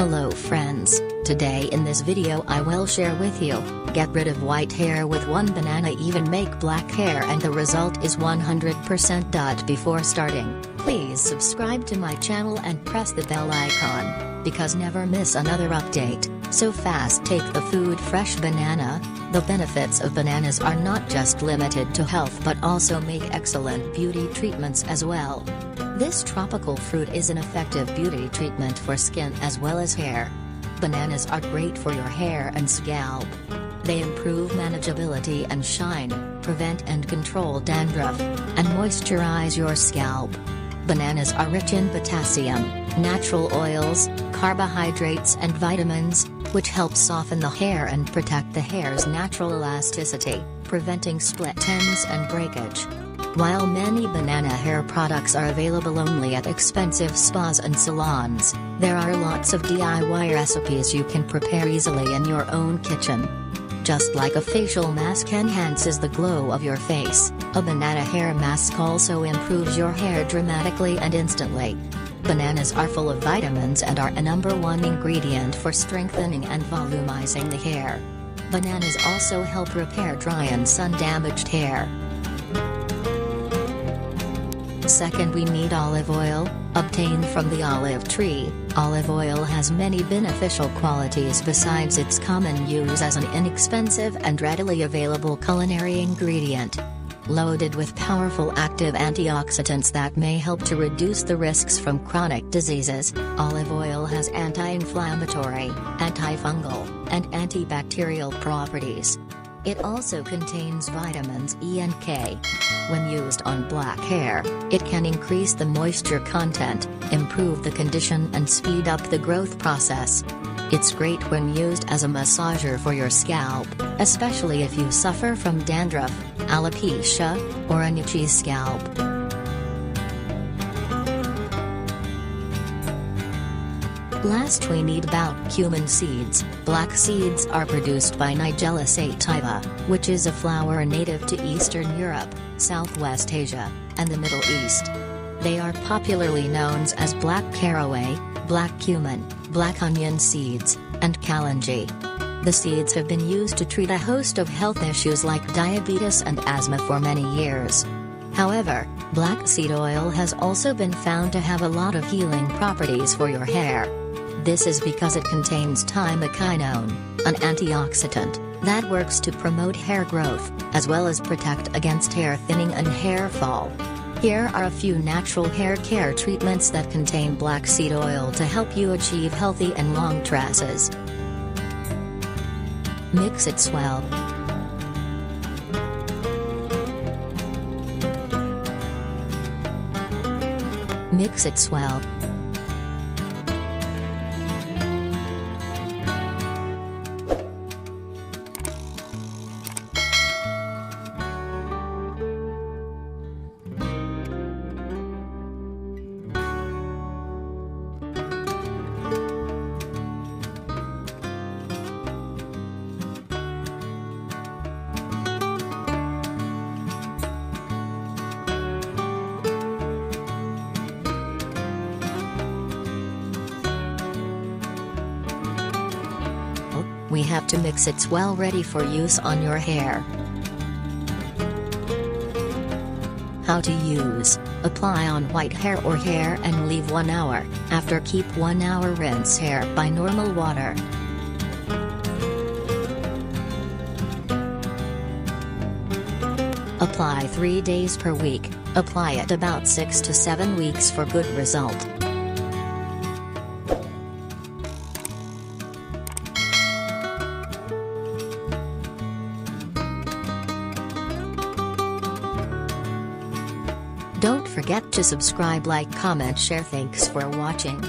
Hello friends, today in this video I will share with you, get rid of white hair with one banana, even make black hair, and the result is 100%. Before starting, please subscribe to my channel and press the bell icon, because never miss another update. So fast, take the food fresh banana. The benefits of bananas are not just limited to health but also make excellent beauty treatments as well. This tropical fruit is an effective beauty treatment for skin as well as hair. Bananas are great for your hair and scalp. They improve manageability and shine, prevent and control dandruff, and moisturize your scalp. Bananas are rich in potassium, natural oils, carbohydrates and vitamins, which help soften the hair and protect the hair's natural elasticity, preventing split ends and breakage. While many banana hair products are available only at expensive spas and salons, there are lots of DIY recipes you can prepare easily in your own kitchen. Just like a facial mask enhances the glow of your face, a banana hair mask also improves your hair dramatically and instantly. Bananas are full of vitamins and are a #1 ingredient for strengthening and volumizing the hair. Bananas also help repair dry and sun-damaged hair. Second, we need olive oil, obtained from the olive tree. Olive oil has many beneficial qualities besides its common use as an inexpensive and readily available culinary ingredient. Loaded with powerful active antioxidants that may help to reduce the risks from chronic diseases, olive oil has anti-inflammatory, antifungal, and antibacterial properties. It also contains vitamins E and K. When used on black hair, it can increase the moisture content, improve the condition and speed up the growth process. It's great when used as a massager for your scalp, especially if you suffer from dandruff, alopecia, or an itchy scalp. Last, we need about cumin seeds. Black seeds are produced by Nigella sativa, which is a flower native to Eastern Europe, Southwest Asia, and the Middle East. They are popularly known as black caraway, black cumin, black onion seeds, and kalanji. The seeds have been used to treat a host of health issues like diabetes and asthma for many years. However, black seed oil has also been found to have a lot of healing properties for your hair. This is because it contains thymokinone, an antioxidant, that works to promote hair growth, as well as protect against hair thinning and hair fall. Here are a few natural hair care treatments that contain black seed oil to help you achieve healthy and long tresses. Mix it well. Mix it well. We have to mix it well, ready for use on your hair. How to use: apply on white hair or hair and leave 1 hour, after keep 1 hour, rinse hair by normal water. Apply 3 days per week, apply it about 6 to 7 weeks for good result. Don't forget to subscribe, like, comment, share. Thanks for watching.